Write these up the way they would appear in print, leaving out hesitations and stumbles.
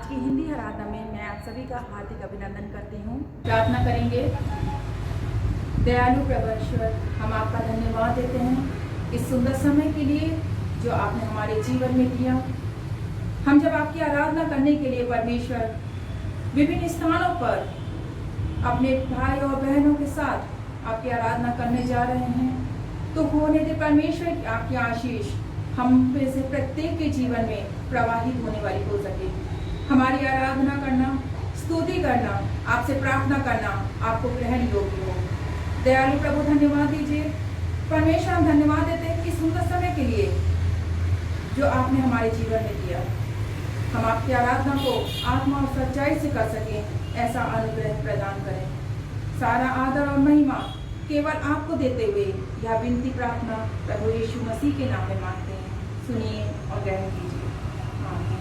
आज की हिंदी आराधना में मैं आप सभी का हार्दिक अभिनंदन करती हूँ। प्रार्थना करेंगे। दयालु प्रभु ईश्वर, हम आपका धन्यवाद देते हैं इस सुंदर समय के लिए जो आपने हमारे जीवन में दिया। हम जब आपकी आराधना करने के लिए परमेश्वर विभिन्न स्थानों पर अपने भाई और बहनों के साथ आपकी आराधना करने जा रहे हैं, तो होने दे परमेश्वर की आपकी आशीष हम में से प्रत्येक के जीवन में प्रवाहित होने वाली हो सके। हमारी आराधना करना, स्तुति करना, आपसे प्रार्थना करना आपको ग्रहण योग्य हो। दयालु प्रभु धन्यवाद दीजिए। परमेश्वर हम धन्यवाद देते हैं कि सुंदर समय के लिए जो आपने हमारे जीवन में दिया। हम आपकी आराधना को आत्मा और सच्चाई से कर सकें, ऐसा अनुग्रह प्रदान करें। सारा आदर और महिमा केवल आपको देते हुए यह विनती प्रार्थना प्रभु यीशु मसीह के नाम में मांगते हैं। सुनिए और ग्रहण कीजिए। आमीन।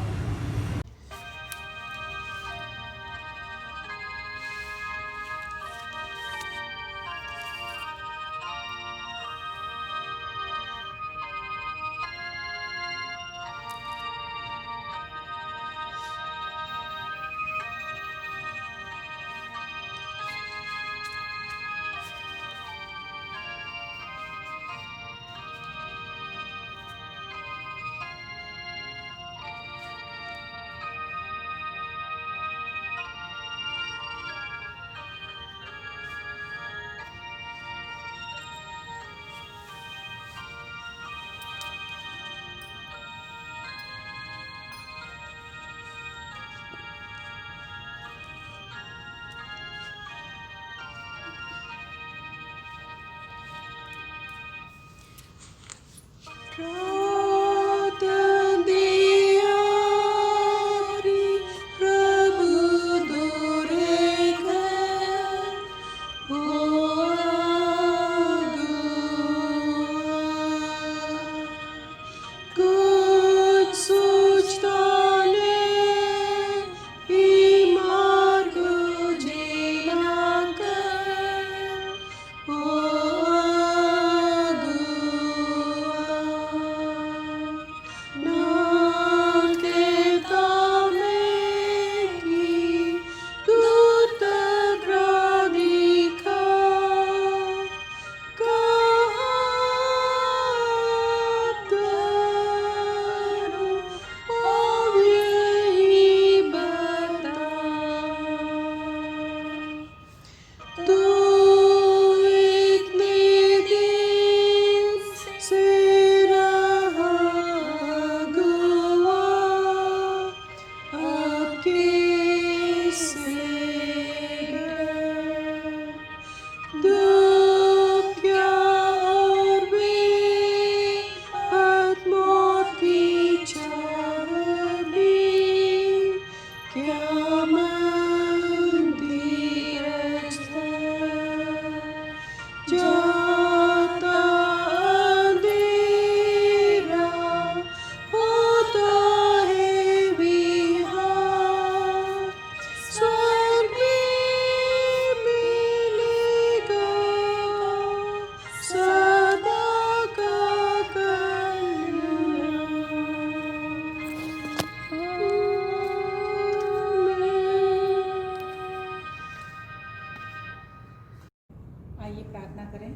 आइए प्रार्थना करें।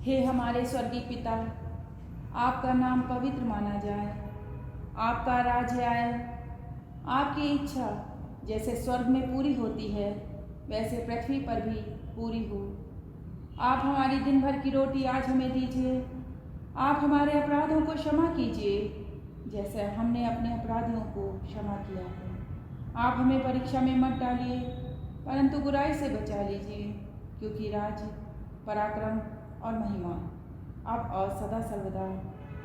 हे हमारे स्वर्गीय पिता, आपका नाम पवित्र माना जाए, आपका राज्य आए, आपकी इच्छा जैसे स्वर्ग में पूरी होती है वैसे पृथ्वी पर भी पूरी हो। आप हमारी दिन भर की रोटी आज हमें दीजिए। आप हमारे अपराधों को क्षमा कीजिए जैसे हमने अपने अपराधियों को क्षमा किया है। आप हमें परीक्षा में मत डालिए परंतु बुराई से बचा लीजिए, क्योंकि राज्य, पराक्रम और महिमा अब और सदा सर्वदा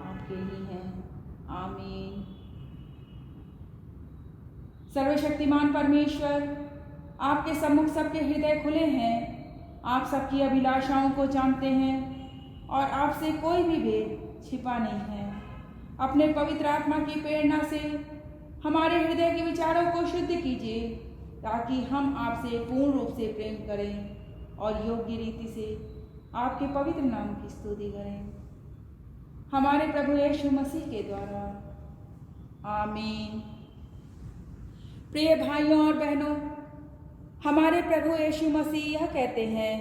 आपके ही हैं। आमीन। सर्वशक्तिमान परमेश्वर, आपके सम्मुख सबके हृदय खुले हैं। आप सबकी अभिलाषाओं को जानते हैं और आपसे कोई भी भेद छिपा नहीं है। अपने पवित्र आत्मा की प्रेरणा से हमारे हृदय के विचारों को शुद्ध कीजिए ताकि हम आपसे पूर्ण रूप से प्रेम करें और योग्य रीति से आपके पवित्र नाम की स्तुति करें। हमारे प्रभु यीशु मसीह के द्वारा। आमीन। प्रिय भाइयों और बहनों, हमारे प्रभु यीशु मसीह यह कहते हैं,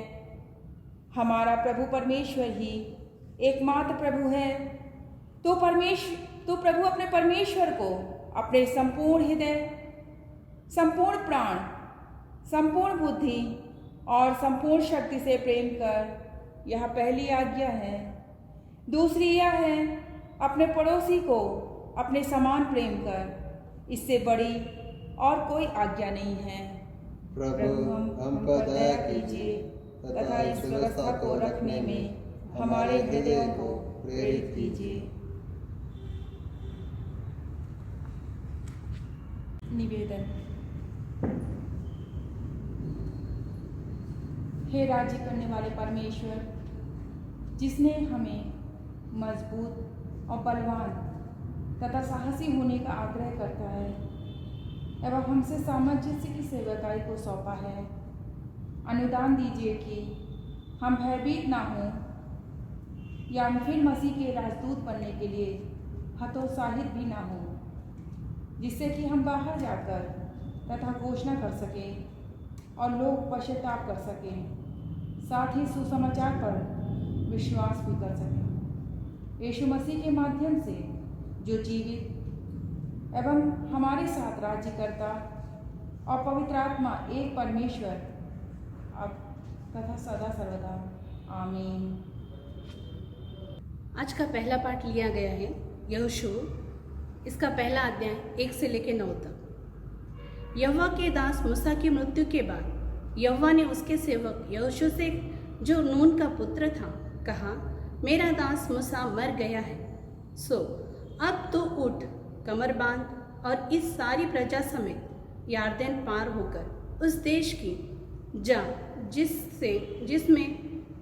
हमारा प्रभु परमेश्वर ही एकमात्र प्रभु है। तो प्रभु अपने परमेश्वर को अपने संपूर्ण हृदय, संपूर्ण प्राण, संपूर्ण बुद्धि और संपूर्ण शक्ति से प्रेम कर, यह पहली आज्ञा है। दूसरी यह है, अपने पड़ोसी को अपने समान प्रेम कर। इससे बड़ी और कोई आज्ञा नहीं है। प्रभु हम पर दया कीजिए तथा इस व्यवस्था को रखने में हमारे हृदयों को प्रेरित कीजिए। निवेदन। हे राज्य करने वाले परमेश्वर, जिसने हमें मजबूत और बलवान तथा साहसी होने का आग्रह करता है एवं हमसे सामंजस्य की सेवकाई को सौंपा है, अनुदान दीजिए कि हम भयभीत ना हों या फिर मसीह के राजदूत बनने के लिए हतोत्साहित भी ना हों, जिससे कि हम बाहर जाकर तथा घोषणा कर सकें और लोग पश्चाताप कर सकें, साथ ही सुसमाचार पर विश्वास भी कर सकें। यीशु मसीह के माध्यम से जो जीवित एवं हमारे साथ राज्य करता और पवित्र आत्मा एक परमेश्वर अब तथा सदा सर्वदा। आमीन। आज का पहला पाठ लिया गया है यहोशू, इसका पहला अध्याय 1 से लेकर 9 तक। यहोवा के दास मूसा की मृत्यु के बाद यहोवा ने उसके सेवक यहोशू से, जो नून का पुत्र था, कहा, मेरा दास मूसा मर गया है, सो अब तो उठ, कमर बांध और इस सारी प्रजा समेत यारदन पार होकर उस देश की जा जिसमें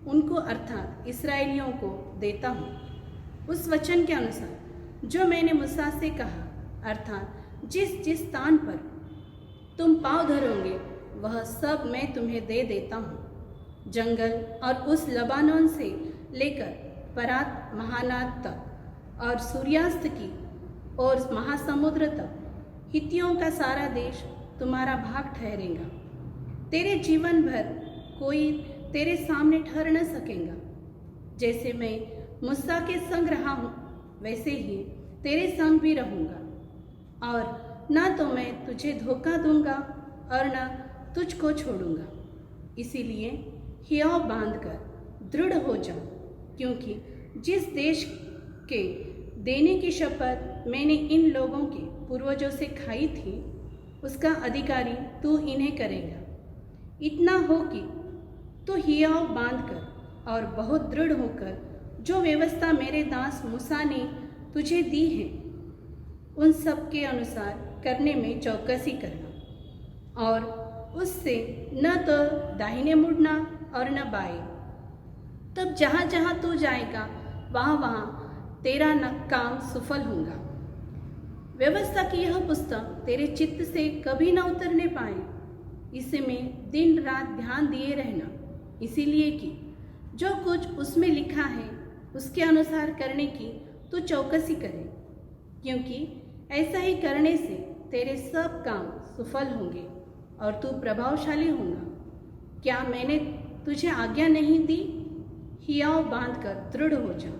उनको अर्थात इस्राएलियों को देता हूँ, उस वचन के अनुसार जो मैंने मूसा से कहा, अर्थात जिस स्थान पर तुम पाँव धरोगे वह सब मैं तुम्हें दे देता हूँ। जंगल और उस लबानोन से लेकर परात महानाद तक और सूर्यास्त की और महासमुद्र तक हित्तियों का सारा देश तुम्हारा भाग ठहरेगा। तेरे जीवन भर कोई तेरे सामने ठहर न सकेगा। जैसे मैं मूसा के संग रहा हूँ, वैसे ही तेरे संग भी रहूँगा, और ना तो मैं तुझे धोखा दूंगा और न तुझको छोड़ूंगा। इसीलिए हियाव बांधकर दृढ़ हो जाओ, क्योंकि जिस देश के देने की शपथ मैंने इन लोगों के पूर्वजों से खाई थी, उसका अधिकारी तू इन्हें करेगा। इतना हो कि तू हियाव बांधकर और बहुत दृढ़ होकर जो व्यवस्था मेरे दास मूसा ने तुझे दी है, उन सब के अनुसार करने में चौकसी करना, और उससे न तो दाहिने मुड़ना और न बाएं। तब जहाँ जहाँ तू जाएगा वहाँ वहाँ तेरा न काम सफल होगा। व्यवस्था की यह पुस्तक तेरे चित्त से कभी न उतरने पाए, इसमें दिन रात ध्यान दिए रहना, इसीलिए कि जो कुछ उसमें लिखा है उसके अनुसार करने की तू चौकसी करे, क्योंकि ऐसा ही करने से तेरे सब काम सफल होंगे और तू प्रभावशाली होगा। क्या मैंने तुझे आज्ञा नहीं दी? हियाव बांधकर दृढ़ हो जा,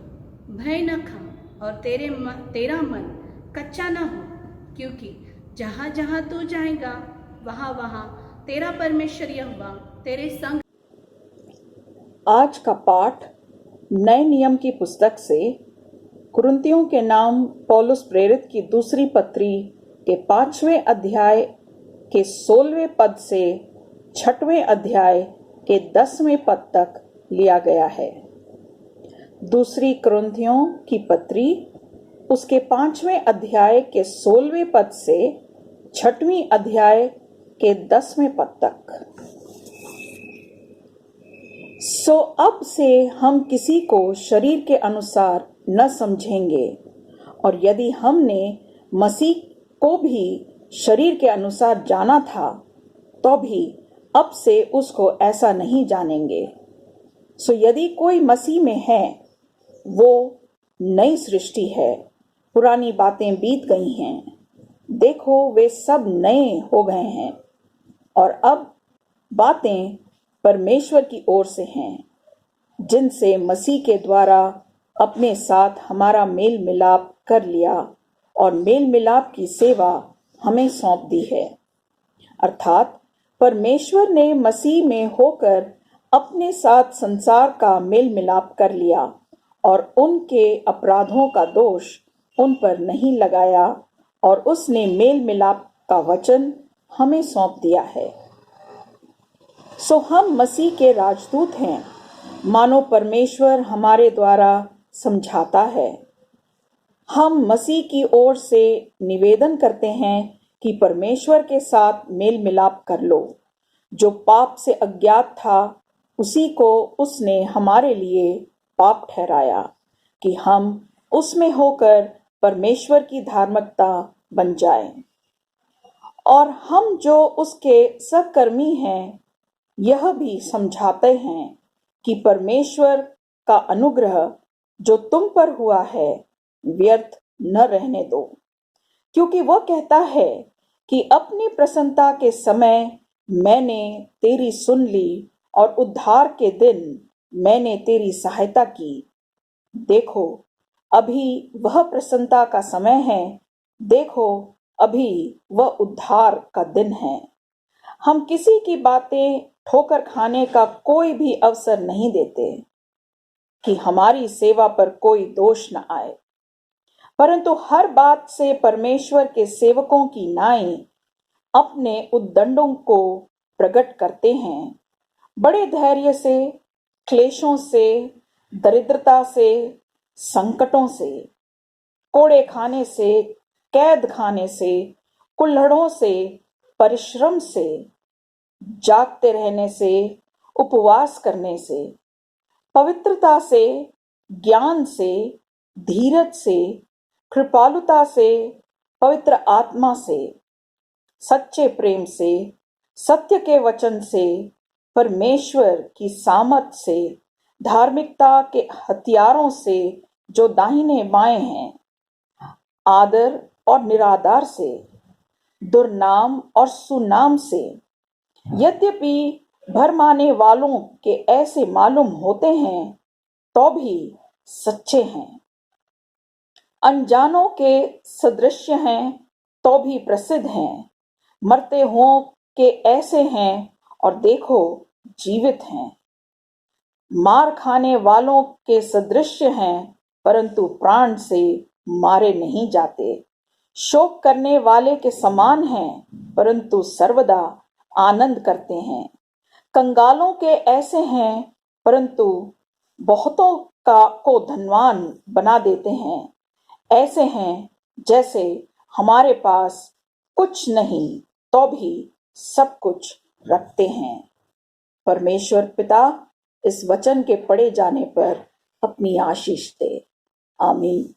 भय न खा और तेरा मन कच्चा न हो, क्योंकि जहाँ जहाँ तू जाएगा वहाँ वहाँ तेरा परमेश्वर यहोवा तेरे संग। आज का पाठ नए नियम की पुस्तक से कुरिन्थियों के नाम पौलुस प्रेरित की दूसरी पत्री के 5वें अध्याय के 16वें पद से 6वें अध्याय के 10वें पद तक लिया गया है। दूसरी कुरिन्थियों की पत्री उसके 5वें अध्याय के 16वें पद से 6वें अध्याय के 10वें पद तक। सो अब से हम किसी को शरीर के अनुसार न समझेंगे, और यदि हमने मसीह को भी शरीर के अनुसार जाना था, तो भी अब से उसको ऐसा नहीं जानेंगे। सो यदि कोई मसीह में है, वो नई सृष्टि है, पुरानी बातें बीत गई हैं, देखो वे सब नए हो गए हैं और अब बातें परमेश्वर की ओर से हैं, जिनसे मसीह के द्वारा अपने साथ हमारा मेल मिलाप कर लिया और मेल मिलाप की सेवा हमें सौंप दी है। अर्थात परमेश्वर ने मसीह में होकर अपने साथ संसार का मेल मिलाप कर लिया और उनके अपराधों का दोष उन पर नहीं लगाया और उसने मेल मिलाप का वचन हमें सौंप दिया है। सो हम मसीह के राजदूत हैं, मानो परमेश्वर हमारे द्वारा समझाता है। हम मसीह की ओर से निवेदन करते हैं कि परमेश्वर के साथ मेल मिलाप कर लो। जो पाप से अज्ञात था उसी को उसने हमारे लिए पाप ठहराया कि हम उसमें होकर परमेश्वर की धार्मिकता बन जाएं। और हम जो उसके सहकर्मी हैं यह भी समझाते हैं कि परमेश्वर का अनुग्रह जो तुम पर हुआ है व्यर्थ न रहने दो, क्योंकि वह कहता है कि अपनी प्रसन्नता के समय मैंने तेरी सुन ली और उद्धार के दिन मैंने तेरी सहायता की। देखो अभी वह प्रसन्नता का समय है, देखो अभी वह उद्धार का दिन है। हम किसी की बातें ठोकर खाने का कोई भी अवसर नहीं देते कि हमारी सेवा पर कोई दोष न आए, परंतु हर बात से परमेश्वर के सेवकों की नाई अपने उद्दंडों को प्रकट करते हैं। बड़े धैर्य से, क्लेशों से, दरिद्रता से, संकटों से, कोड़े खाने से, कैद खाने से, कुल्हड़ों से, परिश्रम से, जागते रहने से, उपवास करने से, पवित्रता से, ज्ञान से, धीरज से, कृपालुता से, पवित्र आत्मा से, सच्चे प्रेम से, सत्य के वचन से, परमेश्वर की सामर्थ से, धार्मिकता के हथियारों से जो दाहिने बाएं हैं, आदर और निरादर से, दुर्नाम और सुनाम से, यद्यपि भरमाने वालों के ऐसे मालूम होते हैं तो भी सच्चे हैं, अनजानों के सदृश हैं तो भी प्रसिद्ध हैं, मरते हुओं के ऐसे हैं और देखो जीवित हैं, मार खाने वालों के सदृश हैं परंतु प्राण से मारे नहीं जाते, शोक करने वाले के समान हैं परंतु सर्वदा आनंद करते हैं, कंगालों के ऐसे हैं परंतु बहुतों को धनवान बना देते हैं, ऐसे हैं जैसे हमारे पास कुछ नहीं तो भी सब कुछ रखते हैं। परमेश्वर पिता इस वचन के पढ़े जाने पर अपनी आशीष दे। आमीन।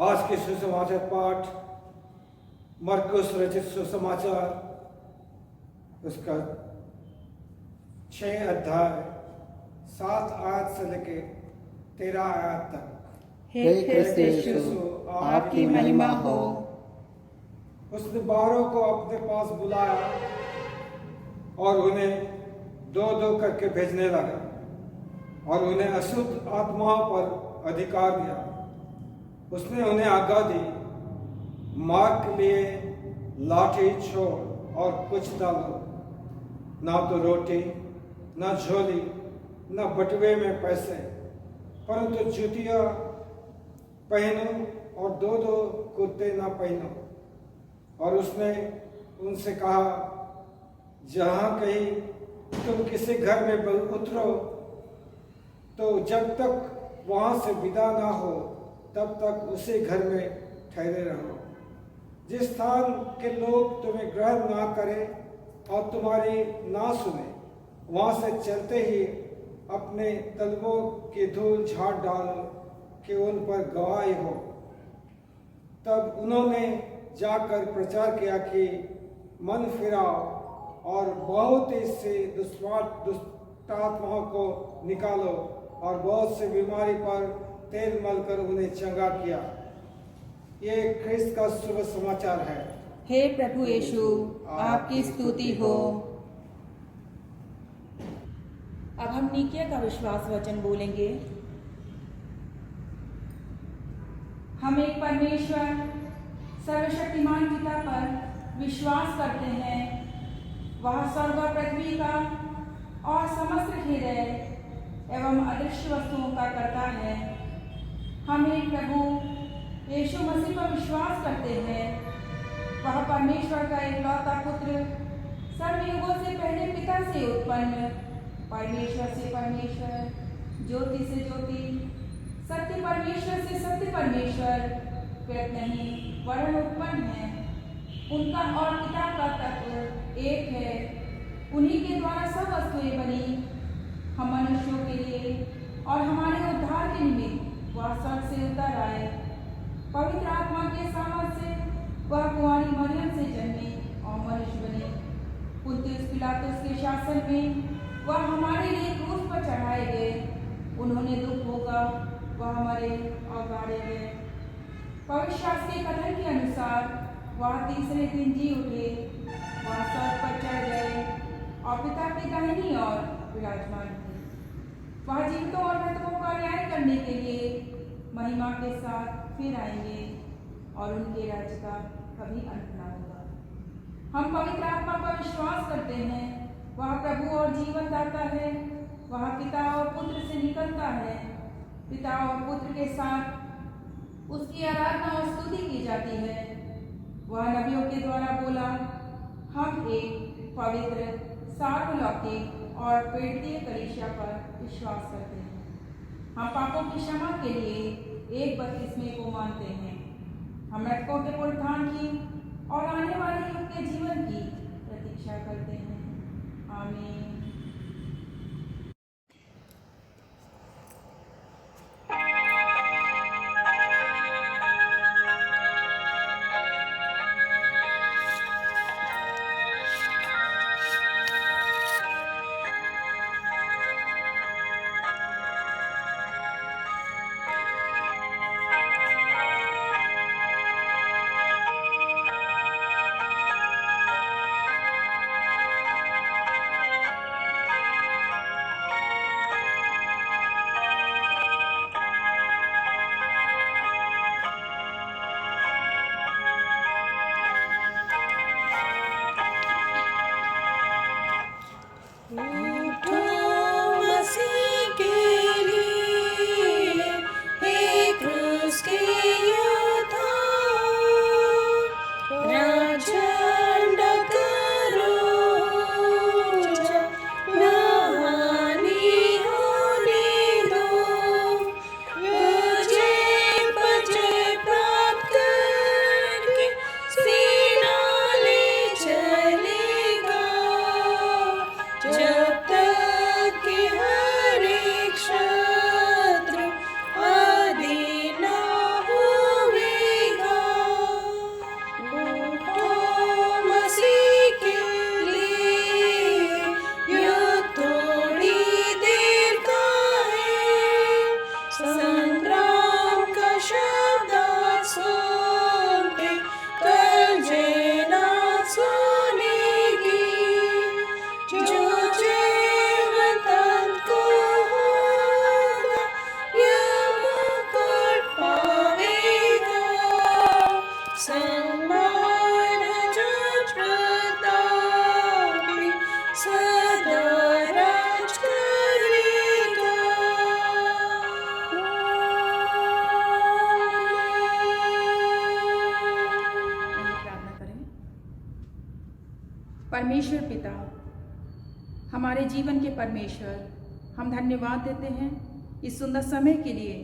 आज के सुसमाचार पाठ मरकुस रचित सुसमाचार उसका 6 अध्याय 7 आयत से लेके 13 आयत तक। हे क्रिस्त यीशु, आपकी महिमा हो। उसने 12 को अपने पास बुलाया और उन्हें 2-2 करके भेजने लगा और उन्हें अशुद्ध आत्माओं पर अधिकार दिया। उसने उन्हें आज्ञा दी, मार्ग के लिए लाठी छोड़ और कुछ न लो, ना तो रोटी, ना झोली, ना बटुए में पैसे, परंतु जूतियाँ पहनो और 2-2 कुर्ते ना पहनो। और उसने उनसे कहा, जहाँ कहीं तुम किसी घर में उतरो तो जब तक वहाँ से विदा ना हो तब तक उसी घर में ठहरे रहो। जिस स्थान के लोग तुम्हें ग्रहण ना करें और तुम्हारी ना सुने, वहाँ से चलते ही अपने तलवों की धूल झाड़ डालो कि उन पर गवाही हो। तब उन्होंने जाकर प्रचार किया कि मन फिराओ और बहुत ही से दुष्टात्माओं को निकालो और बहुत से बीमारी पर तेल मलकर उन्हें चंगा किया। ये ख्रिस्त का शुभ समाचार है। हे प्रभु यीशु, आपकी स्तुति हो। अब हम नीकिया का विश्वास वचन बोलेंगे। हम एक परमेश्वर सर्वशक्तिमान पिता पर विश्वास करते हैं। वह स्वर्ग और पृथ्वी का और समस्त हृदय एवं अदृश्य वस्तुओं का कर्ता है। हम एक प्रभु यीशु मसीह पर विश्वास करते हैं। वह परमेश्वर का इकलौता पुत्र, सर्वयुगों से पहले पिता से उत्पन्न, परमेश्वर से परमेश्वर, ज्योति से ज्योति, सत्य परमेश्वर से सत्य परमेश्वर, कृत नहीं वरन उत्पन्न है। उनका और पिता का तत्व एक है। उन्हीं के द्वारा सब वस्तुएं बनी। हम मनुष्यों के लिए और हमारे उद्धार के निमित्त वह स्वर्ग से उतर आए। पवित्र आत्मा के सामर्थ से वह कुंवारी मरियम से जन्मे और मनुष्य बने। पुन्तियुस पिलातुस के शासन में वह हमारे लिए क्रूस पर चढ़ाए गए। उन्होंने दुख भोगा, वह मरे और गाड़े गए। पवित्र शास्त्र के कथन के अनुसार वह तीसरे दिन जी उठे। वह स्वर्ग पर चढ़ गए और पिता की दाहिनी ओर विराजमान थे। वह जीवितों और मृतकों का न्याय करने के लिए महिमा के साथ फिर आएंगे और उनके राज्य का कभी अंत न होगा। हम पवित्र आत्मा पर विश्वास करते हैं। वह प्रभु और जीवन दाता है। वह पिता और पुत्र से निकलता है। पिता और पुत्र के साथ उसकी आराधना और स्तुति की जाती है। वह नबियों के द्वारा बोला, हम एक पवित्र, सार्वलौकिक और प्रेरित कलीसिया पर विश्वास करते हैं। हम पापों की क्षमा के लिए एक बपतिस्मे को मानते हैं। हम मृतकों के पुनरुत्थान की और आने वाले युग के जीवन की प्रतीक्षा करते हैं। आमीन। परमेश्वर पिता, हमारे जीवन के परमेश्वर, हम धन्यवाद देते हैं इस सुंदर समय के लिए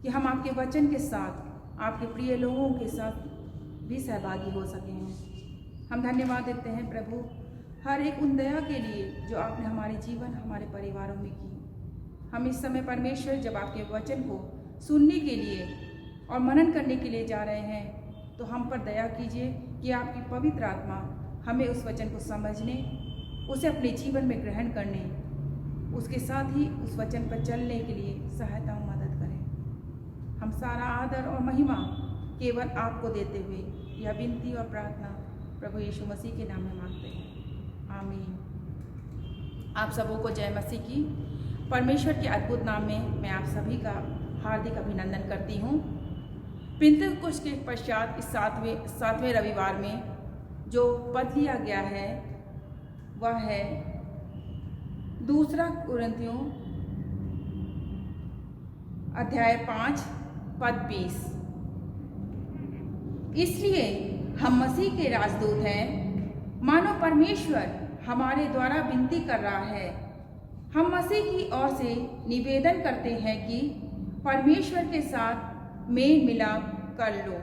कि हम आपके वचन के साथ आपके प्रिय लोगों के साथ भी सहभागी हो सके हैं। हम धन्यवाद देते हैं प्रभु हर एक उन दया के लिए जो आपने हमारे जीवन, हमारे परिवारों में की। हम इस समय परमेश्वर जब आपके वचन को सुनने के लिए और मनन करने के लिए जा रहे हैं, तो हम पर दया कीजिए कि आपकी पवित्र आत्मा हमें उस वचन को समझने, उसे अपने जीवन में ग्रहण करने, उसके साथ ही उस वचन पर चलने के लिए सहायता और मदद करें। हम सारा आदर और महिमा केवल आपको देते हुए यह विनती और प्रार्थना प्रभु यीशु मसीह के नाम में मांगते हैं, आमीन। आप सबों को जय मसीह की। परमेश्वर के अद्भुत नाम में मैं आप सभी का हार्दिक अभिनंदन करती हूँ। पिंतेकुस्त के पश्चात इस सातवें रविवार में जो पद लिया गया है वह है 2 कुरिन्थियों अध्याय 5 पद 20। इसलिए हम मसीह के राजदूत हैं, मानो परमेश्वर हमारे द्वारा विनती कर रहा है। हम मसीह की ओर से निवेदन करते हैं कि परमेश्वर के साथ मेल मिलाप कर लो।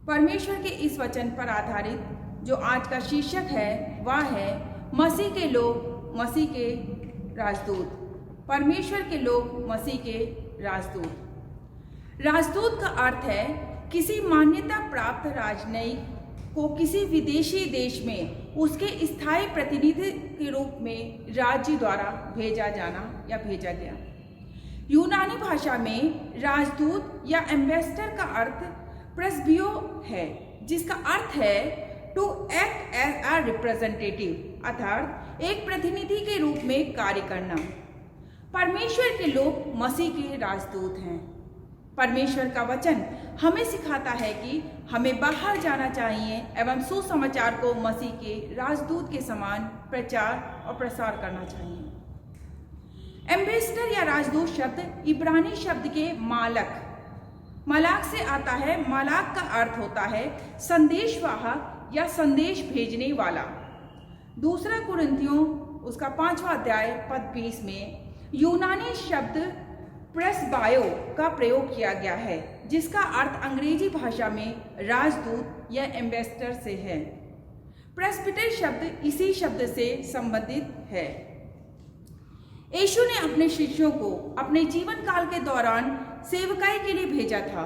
परमेश्वर के इस वचन पर आधारित जो आज का शीर्षक है वह है मसीह के लोग मसीह के राजदूत। परमेश्वर के लोग मसीह के राजदूत। राजदूत का अर्थ है किसी मान्यता प्राप्त राजनयिक को किसी विदेशी देश में उसके स्थायी प्रतिनिधि के रूप में राज्य द्वारा भेजा जाना या भेजा गया। यूनानी भाषा में राजदूत या एम्बेसडर का अर्थ प्रेस्बियो है, जिसका अर्थ है to act as a representative, अर्थात एक प्रतिनिधि के रूप में कार्य करना। परमेश्वर के लोग मसीह के राजदूत हैं। परमेश्वर का वचन हमें सिखाता है कि हमें बाहर जाना चाहिए एवं सुसमाचार को मसीह के राजदूत के समान प्रचार और प्रसार करना चाहिए। एम्बेसडर या राजदूत शब्द इब्रानी शब्द के मलाक से आता है। मलाक का अर्थ होता है संदेशवाहक या संदेश भेजने वाला। 2 कुरिन्थियों उसका 5वां अध्याय पद 20 में यूनानी शब्द प्रेस्बायो का प्रयोग किया गया है, जिसका अर्थ अंग्रेजी भाषा में राजदूत या एम्बेसडर से है। प्रेस्बिटर शब्द इसी शब्द से संबंधित है। यीशु ने अपने शिष्यों को अपने जीवन काल के दौरान सेवकाई के लिए भेजा था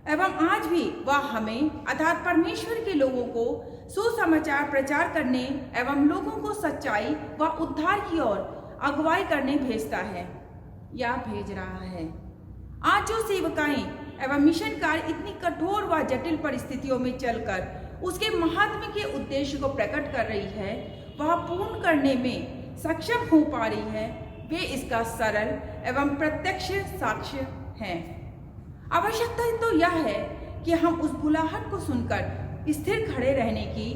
एवं आज भी वह हमें अर्थात परमेश्वर के लोगों को सुसमाचार प्रचार करने एवं लोगों को सच्चाई व उद्धार की ओर अगुवाई करने भेजता है या भेज रहा है। आज जो सेवकाएं एवं मिशन कार्य इतनी कठोर व जटिल परिस्थितियों में चलकर उसके महात्म्य के उद्देश्य को प्रकट कर रही है, वह पूर्ण करने में सक्षम हो पा रही है, वे इसका सरल एवं प्रत्यक्ष साक्ष्य हैं। आवश्यकता तो यह है कि हम उस बुलाहट को सुनकर स्थिर खड़े रहने की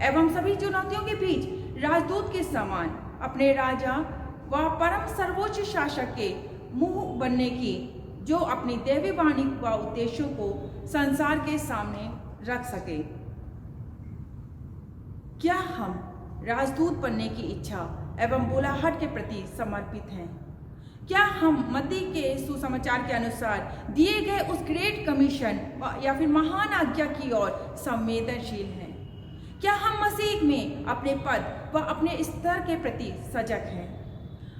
एवं सभी चुनौतियों के बीच राजदूत के समान अपने राजा व परम सर्वोच्च शासक के मुंह बनने की, जो अपनी दैवी वाणी व उद्देश्यों को संसार के सामने रख सके। क्या हम राजदूत बनने की इच्छा एवं बुलाहट के प्रति समर्पित हैं? क्या हम मत्ती के सुसमाचार के अनुसार दिए गए उस ग्रेट कमीशन या फिर महान आज्ञा की ओर संवेदनशील हैं? क्या हम मसीह में अपने पद व अपने स्तर के प्रति सजग हैं?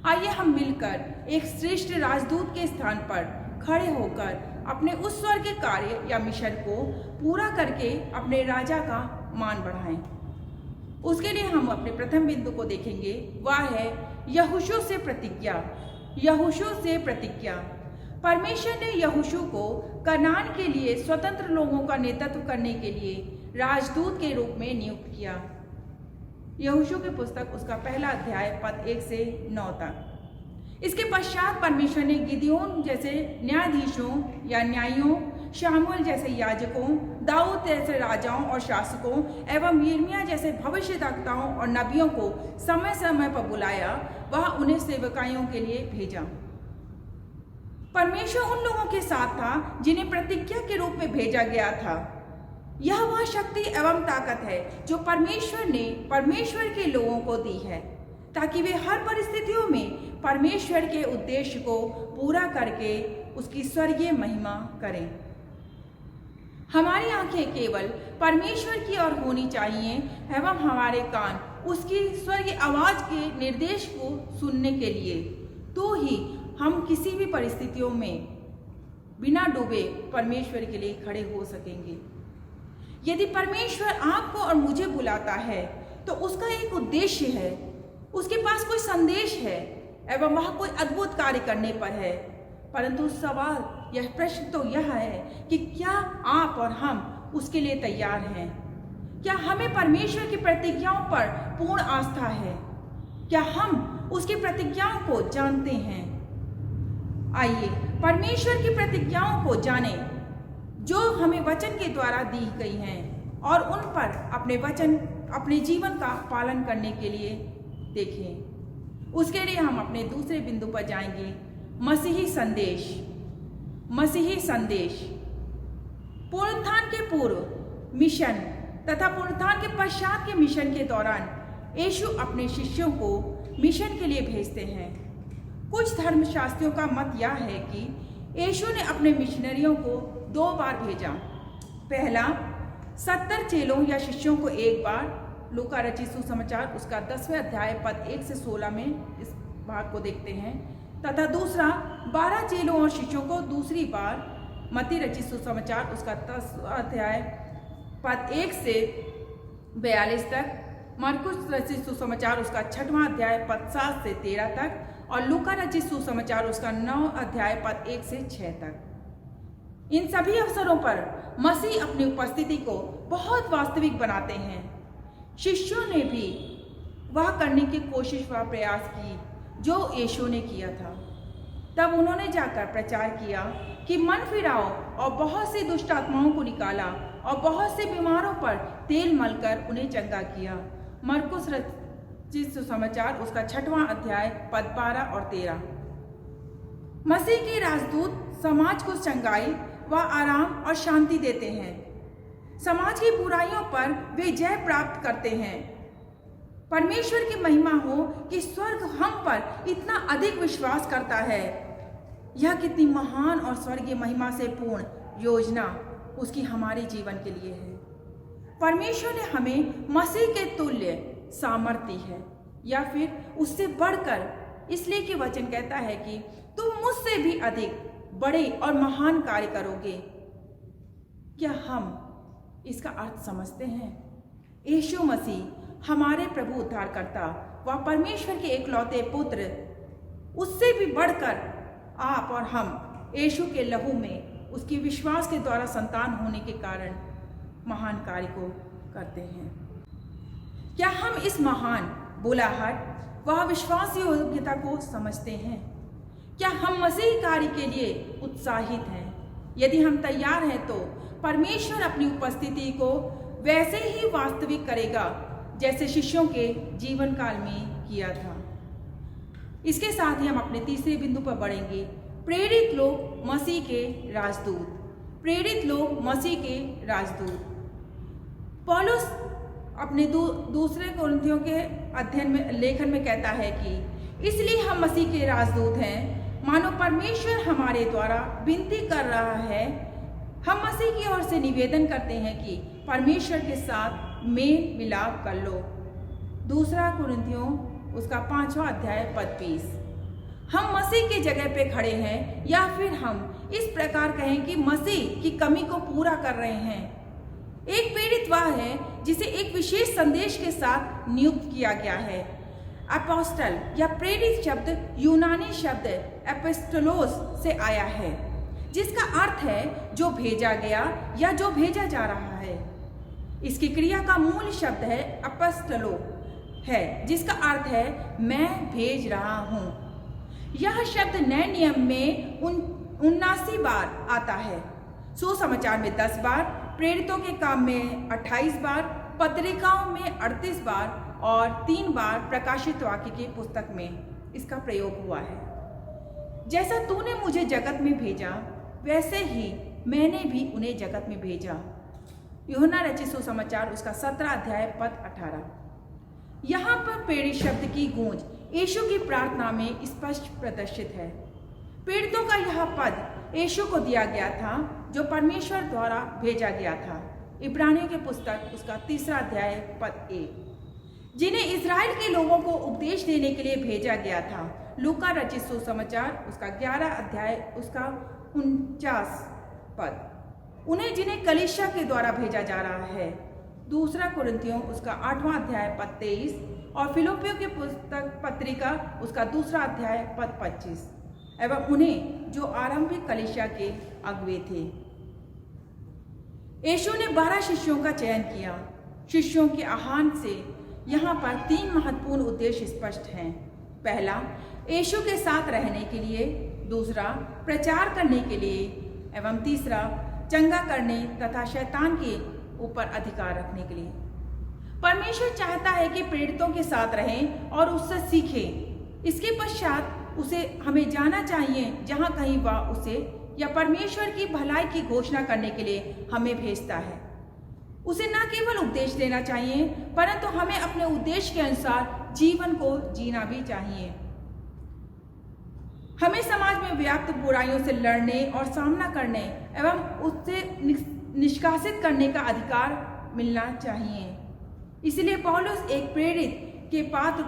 आइए हम मिलकर एक श्रेष्ठ राजदूत के स्थान पर खड़े होकर अपने उस स्वर्ग के कार्य या मिशन को पूरा करके अपने राजा का मान बढ़ाएं। उसके लिए हम अपने प्रथम बिंदु को देखेंगे, वह है यहोशू से प्रतिज्ञा। यहोशू से प्रतिज्ञा। परमेश्वर ने यहोशू को कनान के लिए स्वतंत्र लोगों का नेतृत्व करने के लिए राजदूत के रूप में नियुक्त किया। यहोशू की पुस्तक उसका 1 अध्याय पद 1 से 9 तक। इसके पश्चात परमेश्वर ने गिदोन जैसे न्यायाधीशों या न्यायियों, शामुएल जैसे याजकों, दाऊद जैसे राजाओं और शासकों एवं यिर्मयाह जैसे भविष्यद्वक्ताओं और नबियों को समय समय पर बुलाया। वह उन्हें सेवकाइयों के लिए भेजा। परमेश्वर उन लोगों के साथ था जिन्हें प्रतिज्ञा के रूप में भेजा गया था। यह वह शक्ति एवं ताकत है जो परमेश्वर ने परमेश्वर के लोगों को दी है, ताकि वे हर परिस्थितियों में परमेश्वर के उद्देश्य को पूरा करके उसकी स्वर्गीय महिमा करें। हमारी आंखें केवल परमेश्वर की ओर होनी चाहिए एवं हमारे कान उसकी स्वर्गीय आवाज के निर्देश को सुनने के लिए, तो ही हम किसी भी परिस्थितियों में बिना डूबे परमेश्वर के लिए खड़े हो सकेंगे। यदि परमेश्वर आपको और मुझे बुलाता है तो उसका एक उद्देश्य है, उसके पास कोई संदेश है एवं वह कोई अद्भुत कार्य करने पर है। परंतु सवाल यह प्रश्न तो यह है कि क्या आप और हम उसके लिए तैयार हैं? क्या हमें परमेश्वर की प्रतिज्ञाओं पर पूर्ण आस्था है? क्या हम उसकी प्रतिज्ञाओं को जानते हैं? आइए परमेश्वर की प्रतिज्ञाओं को जानें जो हमें वचन के द्वारा दी गई हैं और उन पर अपने जीवन का पालन करने के लिए देखें। उसके लिए हम अपने दूसरे बिंदु पर जाएंगे, मसीही संदेश। मसीही संदेश पुनरुत्थान के पूर्व मिशन तथा पुनरुत्थान के पश्चात के मिशन के दौरान यीशु अपने शिष्यों को मिशन के लिए भेजते हैं। कुछ धर्मशास्त्रियों का मत यह है कि यीशु ने अपने मिशनरियों को 2 बार भेजा। पहला 70 चेलों या शिष्यों को एक बार, लूका रचित सुसमाचार उसका 10वें अध्याय पद 1 से 16 में इस भाग को देखते हैं, तथा दूसरा 12 चेलों और शिष्यों को दूसरी बार, मत्ती रचित सुसमाचार उसका 10वां अध्याय पद 1 से 42 तक, मरकुस रचित सुसमाचार उसका 6वां अध्याय पद 7 से 13 तक और लूका रचित सुसमाचार उसका 9 अध्याय पद 1 से 6 तक। इन सभी अवसरों पर मसीह अपनी उपस्थिति को बहुत वास्तविक बनाते हैं। शिष्यों ने भी वह करने की कोशिश व प्रयास की जो यीशु ने किया था। तब उन्होंने जाकर प्रचार किया कि मन फिराओ और बहुत सी दुष्ट आत्माओं को निकाला और बहुत से बीमारों पर तेल मलकर उन्हें चंगा किया। मरकुस रचित सुसमाचार उसका 6वां अध्याय पद 12 और 13। मसीह के राजदूत समाज को चंगाई व आराम और शांति देते हैं। समाज की बुराइयों पर वे जय प्राप्त करते हैं। परमेश्वर की महिमा हो कि स्वर्ग हम पर इतना अधिक विश्वास करता है। यह कितनी महान और स्वर्गीय महिमा से पूर्ण योजना उसकी हमारे जीवन के लिए है। परमेश्वर ने हमें मसीह के तुल्य सामर्थ्य है या फिर उससे बढ़कर, इसलिए कि वचन कहता है कि तुम मुझसे भी अधिक बड़े और महान कार्य करोगे। क्या हम इसका अर्थ समझते हैं? यीशु मसीह हमारे प्रभु उद्धारकर्ता व परमेश्वर के एकलौते पुत्र, उससे भी बढ़कर आप और हम यीशु के लहू में उसकी विश्वास के द्वारा संतान होने के कारण महान कार्य को करते हैं। क्या हम इस महान बुलाहट व विश्वास योग्यता को समझते हैं? क्या हम मसीह कार्य के लिए उत्साहित हैं? यदि हम तैयार हैं तो परमेश्वर अपनी उपस्थिति को वैसे ही वास्तविक करेगा जैसे शिष्यों के जीवन काल में किया था। इसके साथ ही हम अपने तीसरे बिंदु पर बढ़ेंगे, प्रेरित लोग मसीह के राजदूत। प्रेरित लोग मसीह के राजदूत। पौलुस अपने दूसरे कुरिन्थियों के लेखन में कहता है कि इसलिए हम मसीह के राजदूत हैं, मानो परमेश्वर हमारे द्वारा विनती कर रहा है। हम मसीह की ओर से निवेदन करते हैं कि परमेश्वर के साथ मेल मिलाप कर लो। दूसरा कुरिन्थियों उसका 5वां अध्याय पद 20। हम मसीह की जगह पे खड़े हैं या फिर हम इस प्रकार कहें कि मसीह की कमी को पूरा कर रहे हैं। एक प्रेरित वह है जिसे एक विशेष संदेश के साथ नियुक्त किया गया है। अपोस्टल या प्रेरित शब्द यूनानी शब्द एपिस्टोलोस से आया है, जिसका अर्थ है जो भेजा गया या जो भेजा जा रहा है। इसकी क्रिया का मूल शब्द है अपोस्टलो है, जिसका अर्थ है मैं भेज रहा हूँ। यह शब्द नए नियम में 79 बार आता है, सुसमाचार में 10 बार, प्रेरितों के काम में 28 बार, पत्रिकाओं में 38 बार और 3 बार प्रकाशित वाक्य की पुस्तक में इसका प्रयोग हुआ है। जैसा तूने मुझे जगत में भेजा वैसे ही मैंने भी उन्हें जगत में भेजा। यूहन्ना रचित सुसमाचार उसका 17 अध्याय पद 18। यहाँ पर प्रेरित शब्द की गूंज यीशु की प्रार्थना में स्पष्ट प्रदर्शित है। पीड़ितों का यह पद यीशु को दिया गया था जो परमेश्वर द्वारा भेजा गया था। इब्रानियों की पुस्तक उसका 3 अध्याय पद 1, जिन्हें इजराइल के लोगों को उपदेश देने के लिए भेजा गया था। लूका रचित सुसमाचार उसका 11 अध्याय उसका 49 पद, उन्हें जिन्हें कलीसिया के द्वारा भेजा जा रहा है। दूसरा कुरिन्थियों उसका 8वां अध्याय पद 23 और फिलिप्पियों की पुस्तक पत्रिका उसका 2 अध्याय पद 25। एवं उन्हें जो आरंभिक कलीसिया के अगुवे थे। यीशु ने 12 शिष्यों का चयन किया। शिष्यों के आह्वान से यहाँ पर 3 महत्वपूर्ण उद्देश्य स्पष्ट हैं। पहला, यीशु के साथ रहने के लिए, दूसरा, प्रचार करने के लिए एवं तीसरा, चंगा करने तथा शैतान के ऊपर अधिकार रखने के लिए। परमेश्वर चाहता है कि प्रेरितों के साथ रहें और उससे सीखें। इसके पश्चात उसे हमें जाना चाहिए जहाँ कहीं वह उसे या परमेश्वर की भलाई की घोषणा करने के लिए हमें भेजता है। उसे न केवल उपदेश देना चाहिए परंतु हमें अपने उद्देश्य के अनुसार जीवन को जीना भी चाहिए। हमें समाज में व्याप्त बुराइयों से लड़ने और सामना करने एवं उससे निष्कासित करने का अधिकार मिलना चाहिए। इसलिए पौलुस एक प्रेरित के पात्र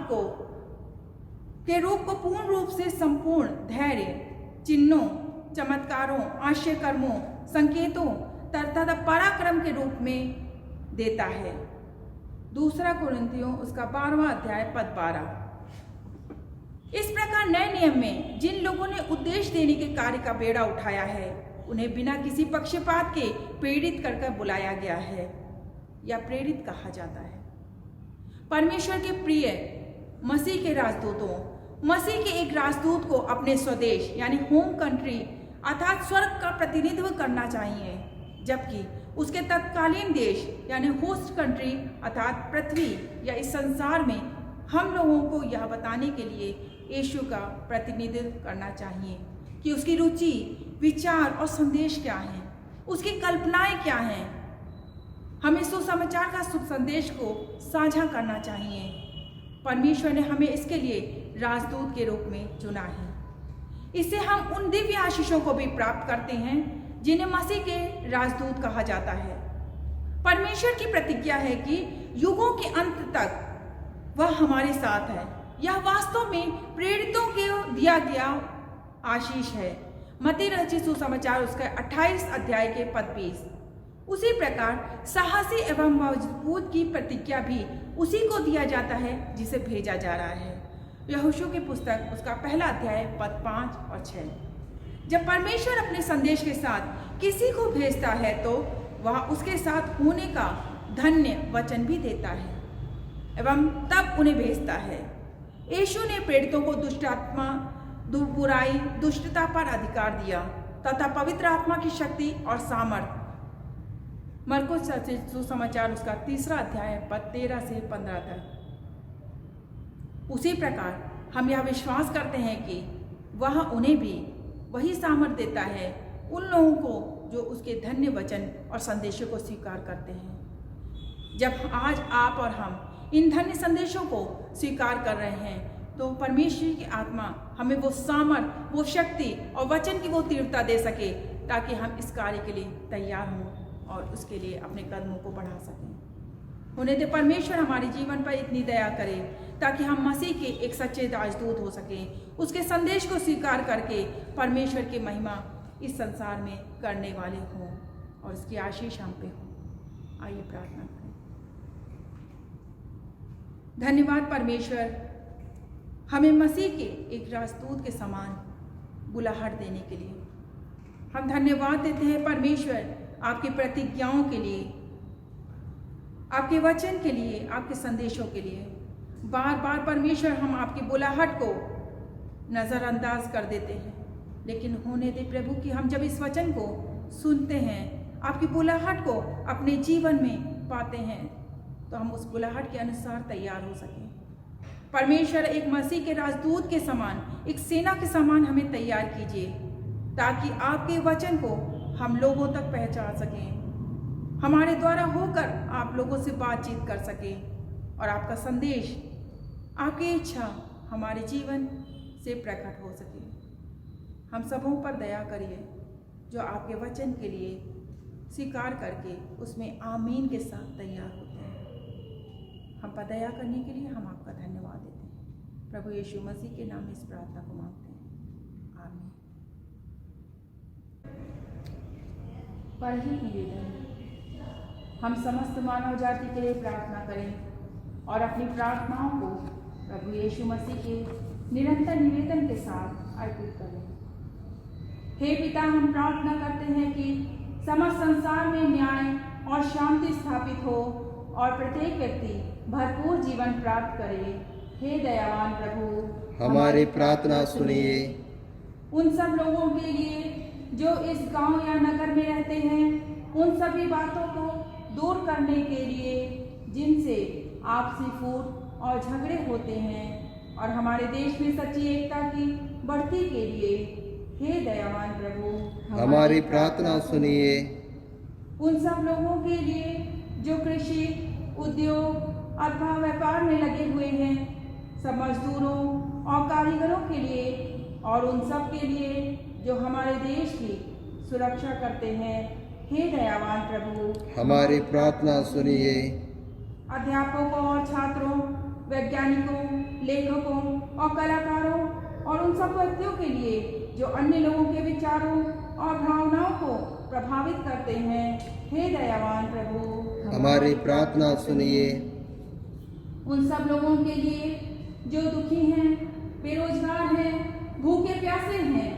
के रूप को पूर्ण रूप से संपूर्ण धैर्य, चिन्हों, चमत्कारों, आश्चर्य कर्मों, संकेतों तथा पराक्रम के रूप में देता है। 2 कुरिन्थियों उसका 12वां अध्याय पद 12। इस प्रकार नए नियम में जिन लोगों ने उपदेश देने के कार्य का बेड़ा उठाया है उन्हें बिना किसी पक्षपात के प्रेरित कर बुलाया गया है या प्रेरित कहा जाता है। परमेश्वर के प्रिय मसीह के राजदूतों, मसीह के एक राजदूत को अपने स्वदेश यानी होम कंट्री अर्थात स्वर्ग का प्रतिनिधित्व करना चाहिए, जबकि उसके तत्कालीन देश यानी होस्ट कंट्री अर्थात पृथ्वी या इस संसार में हम लोगों को यह बताने के लिए यीशु का प्रतिनिधित्व करना चाहिए कि उसकी रुचि, विचार और संदेश क्या हैं, उसकी कल्पनाएं क्या हैं। हमें सुसमाचार का शुभ संदेश को साझा करना चाहिए। परमेश्वर ने हमें इसके लिए राजदूत के रूप में चुना है। इससे हम उन दिव्य आशीषों को भी प्राप्त करते हैं जिन्हें मसीह के राजदूत कहा जाता है। परमेश्वर की प्रतिज्ञा है कि युगों के अंत तक वह हमारे साथ है। यह वास्तव में प्रेरितों को दिया गया आशीष है। मत्ती रचित सुसमाचार उसका 28 अध्याय के पद 20। उसी प्रकार साहसी एवं मजबूत की प्रतिज्ञा भी उसी को दिया जाता है जिसे भेजा जा रहा है। यहोशू की पुस्तक उसका 1 अध्याय पद 5 और 6। जब परमेश्वर अपने संदेश के साथ किसी को भेजता है तो वह उसके साथ होने का धन्य वचन भी देता है एवं तब उन्हें भेजता है। यीशु ने प्रेरितों को दुष्टात्मा, बुराई, दुष्टता पर अधिकार दिया तथा पवित्र आत्मा की शक्ति और सामर्थ। मरकुस सुसमाचार उसका 3 अध्याय पद 13 से 15 तक। उसी प्रकार हम यह विश्वास करते हैं कि वह उन्हें भी वही सामर्थ देता है उन लोगों को जो उसके धन्य वचन और संदेशों को स्वीकार करते हैं। जब आज आप और हम इन धन्य संदेशों को स्वीकार कर रहे हैं तो परमेश्वर की आत्मा हमें वो सामर्थ, वो शक्ति और वचन की वो तीव्रता दे सके ताकि हम इस कार्य के लिए तैयार हों और उसके लिए अपने कदमों को बढ़ा सकें। उन्हें तो परमेश्वर हमारे जीवन पर इतनी दया करे ताकि हम मसीह के एक सच्चे राजदूत हो सकें, उसके संदेश को स्वीकार करके परमेश्वर की महिमा इस संसार में करने वाले हों और इसकी आशीष हम पे हो। आइए प्रार्थना करें। धन्यवाद परमेश्वर, हमें मसीह के एक राजदूत के समान बुलाहट देने के लिए। हम धन्यवाद देते हैं परमेश्वर आपकी प्रतिज्ञाओं के लिए, आपके वचन के लिए, आपके संदेशों के लिए। बार बार परमेश्वर हम आपकी बुलाहट को नज़रअंदाज कर देते हैं, लेकिन होने दे प्रभु कि हम जब इस वचन को सुनते हैं, आपकी बुलाहट को अपने जीवन में पाते हैं तो हम उस बुलाहट के अनुसार तैयार हो सकें। परमेश्वर एक मसीह के राजदूत के समान, एक सेना के समान हमें तैयार कीजिए ताकि आपके वचन को हम लोगों तक पहुंचा सकें, हमारे द्वारा होकर आप लोगों से बातचीत कर सकें और आपका संदेश, आपकी इच्छा हमारे जीवन से प्रकट हो सके। हम सबों पर दया करिए जो आपके वचन के लिए स्वीकार करके उसमें आमीन के साथ तैयार होते हैं। हम पर दया करने के लिए हम आपका धन्यवाद देते हैं। प्रभु यीशु मसीह के नाम में इस प्रार्थना को मांगते हैं, आमीन। परहित निवेदन, हम समस्त मानव जाति के लिए प्रार्थना करें और अपनी प्रार्थनाओं को प्रभु यीशु मसीह के निरंतर निवेदन के साथ अर्पित करें। हे पिता, हम प्रार्थना करते हैं कि समस्त संसार में न्याय और शांति स्थापित हो और प्रत्येक व्यक्ति भरपूर जीवन प्राप्त करे। हे दयावान प्रभु, हमारी प्रार्थना सुनिए। उन सब लोगों के लिए जो इस गांव या नगर में रहते हैं, उन सभी बातों को दूर करने के लिए जिनसे आपसी फूट और झगड़े होते हैं, और हमारे देश में सच्ची एकता की बढ़ती के लिए हे दयावान प्रभु, हमारी प्रार्थना सुनिए। उन सब लोगों के लिए जो कृषि, उद्योग अथवा व्यापार में लगे हुए हैं, सब मजदूरों और कारीगरों के लिए, और उन सब के लिए जो हमारे देश की सुरक्षा करते हैं, हे दयावान प्रभु, हमारी प्रार्थना सुनिए। अध्यापकों और छात्रों, वैज्ञानिकों, लेखकों और कलाकारों और उन सब व्यक्तियों के लिए जो अन्य लोगों के विचारों और भावनाओं को प्रभावित करते हैं, हे दयावान प्रभु, हमारी प्रार्थना सुनिए। उन सब लोगों के लिए जो दुखी हैं, बेरोजगार हैं, भूखे प्यासे हैं,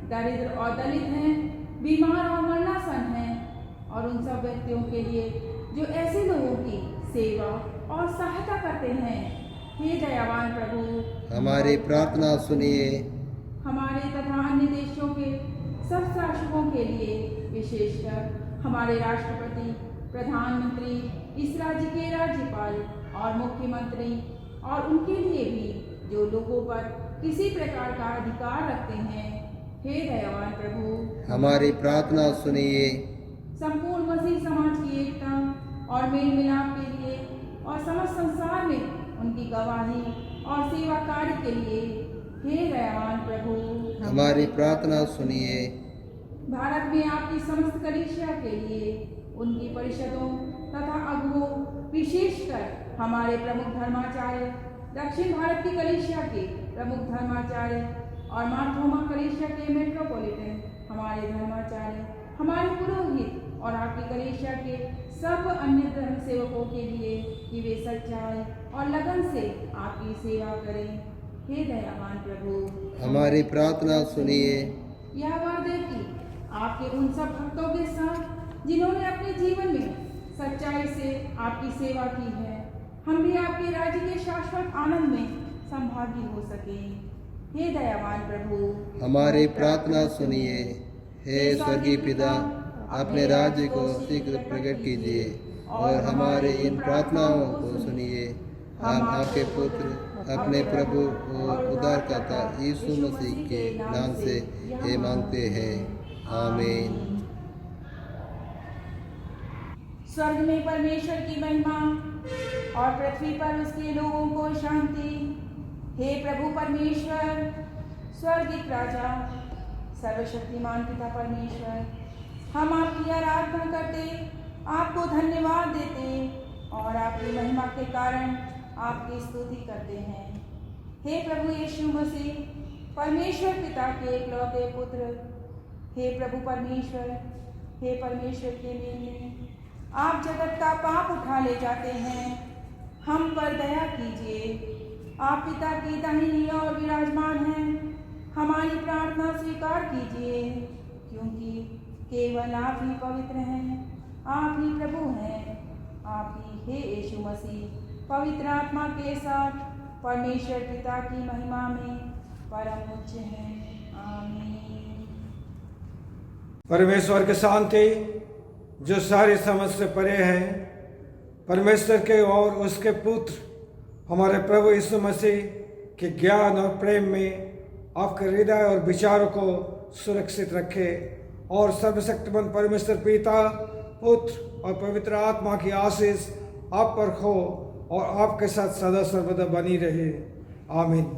दरिद्र और दलित हैं, बीमार और मरणासन हैं, और उन सब व्यक्तियों के लिए जो ऐसे लोगों की सेवा और सहायता करते हैं, हे दयावान प्रभु, हमारी प्रार्थना सुनिए। हमारे तथा अन्य देशों के सब शासकों के लिए, विशेषकर हमारे राष्ट्रपति, प्रधानमंत्री, इस राज्य के राज्यपाल और मुख्यमंत्री, और उनके लिए भी जो लोगों पर किसी प्रकार का अधिकार रखते हैं, हे दयावान प्रभु, हमारी प्रार्थना सुनिए। संपूर्ण मसीह समाज की एकता और मेल मिलाप के लिए और समस्त संसार में उनकी गवाही और सेवा कार्य के लिए, हे दयावान प्रभु, हमारी प्रार्थना सुनिए। भारत में आपकी समस्त कलीसिया के लिए, उनकी परिषदों तथा अगुओं, विशेषकर हमारे प्रमुख धर्माचार्य, दक्षिण भारत की कलीसिया के प्रमुख धर्माचार्य और मार्थोमा कलीसिया के मेट्रोपॉलिटन हमारे धर्माचार्य, हमारे पुरोहित और आपकी कलीसिया के सब अन्य धर्म सेवकों के लिए कि वे सच्चाई और लगन से आपकी सेवा करें, हे दयावान प्रभु, हमारी प्रार्थना सुनिए। यह वादे कि आपके उन सब भक्तों के साथ जिन्होंने अपने जीवन में सच्चाई से आपकी सेवा की है, हम भी आपके राज्य के शाश्वत आनंद में संभागी हो सकें, हे दयावान प्रभु, हमारी प्रार्थना सुनिए। हे स्वर्गीय पिता, अपने राज्य को शीघ्र प्रकट कीजिए और हमारे इन प्रार्थनाओं को सुनिए। हम आपके पुत्र, अपने प्रभु और उद्धारकर्ता यीशु मसीह के नाम से ये मांगते हैं, आमीन। स्वर्ग में परमेश्वर की महिमा और पृथ्वी पर उसके लोगों को शांति। हे प्रभु परमेश्वर, स्वर्गीय राजा, सर्वशक्तिमान पिता परमेश्वर, हम आपकी आराधना करते, आपको धन्यवाद देते और आपकी महिमा के कारण आपकी स्तुति करते हैं। हे प्रभु यीशु मसीह, परमेश्वर पिता के इकलौते पुत्र, हे प्रभु परमेश्वर, हे परमेश्वर के मेमने, आप जगत का पाप उठा ले जाते हैं, हम पर दया कीजिए। आप पिता की दाहिनी ओर विराजमान हैं, हमारी प्रार्थना स्वीकार कीजिए, क्योंकि केवल आप ही पवित्र हैं, आप ही प्रभु हैं, आप ही हे यीशु मसीह पवित्र आत्मा के साथ परमेश्वर पिता की महिमा में परम उच्च हैं, आमीन। परमेश्वर की शांति जो सारी समझ से परे है, परमेश्वर के और उसके पुत्र हमारे प्रभु यीशु मसीह के ज्ञान और प्रेम में आपके हृदय और विचारों को सुरक्षित रखे, और सर्वशक्तिमान परमेश्वर पिता, पुत्र और पवित्र आत्मा की आशीष आप पर हो और आपके साथ सदा सर्वदा बनी रहे, आमीन।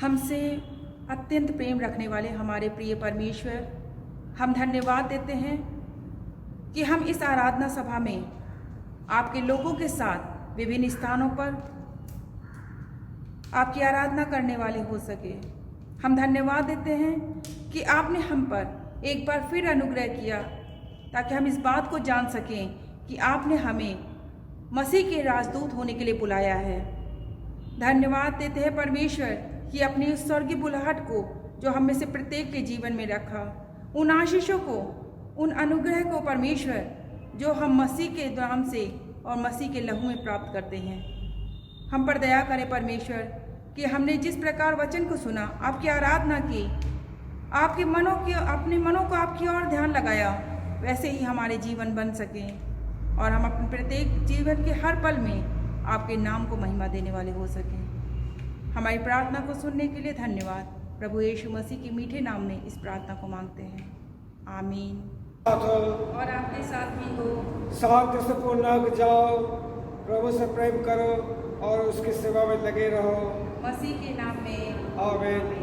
हमसे अत्यंत प्रेम रखने वाले हमारे प्रिय परमेश्वर, हम धन्यवाद देते हैं कि हम इस आराधना सभा में आपके लोगों के साथ विभिन्न स्थानों पर आपकी आराधना करने वाले हो सके। हम धन्यवाद देते हैं कि आपने हम पर एक बार फिर अनुग्रह किया ताकि हम इस बात को जान सकें कि आपने हमें मसीह के राजदूत होने के लिए बुलाया है। धन्यवाद देते हैं परमेश्वर कि अपनी उस स्वर्गीय बुलाहट को जो हम में से प्रत्येक के जीवन में रखा, उन आशीषों को, उन अनुग्रह को परमेश्वर जो हम मसीह के नाम से और मसीह के लहू में प्राप्त करते हैं। हम पर दया करें परमेश्वर कि हमने जिस प्रकार वचन को सुना, आपकी आराधना की, आपके अपने मनों को आपकी ओर ध्यान लगाया, वैसे ही हमारे जीवन बन सकें और हम अपने प्रत्येक जीवन के हर पल में आपके नाम को महिमा देने वाले हो सकें। हमारी प्रार्थना को सुनने के लिए धन्यवाद। प्रभु यीशु मसीह के मीठे नाम में इस प्रार्थना को मांगते हैं, आमीन। और आपके साथ भी हो। शांति से पूर्ण जाओ, प्रभु से प्रेम करो और उसकी सेवा में लगे रहो। मसीह के नाम में आमीन।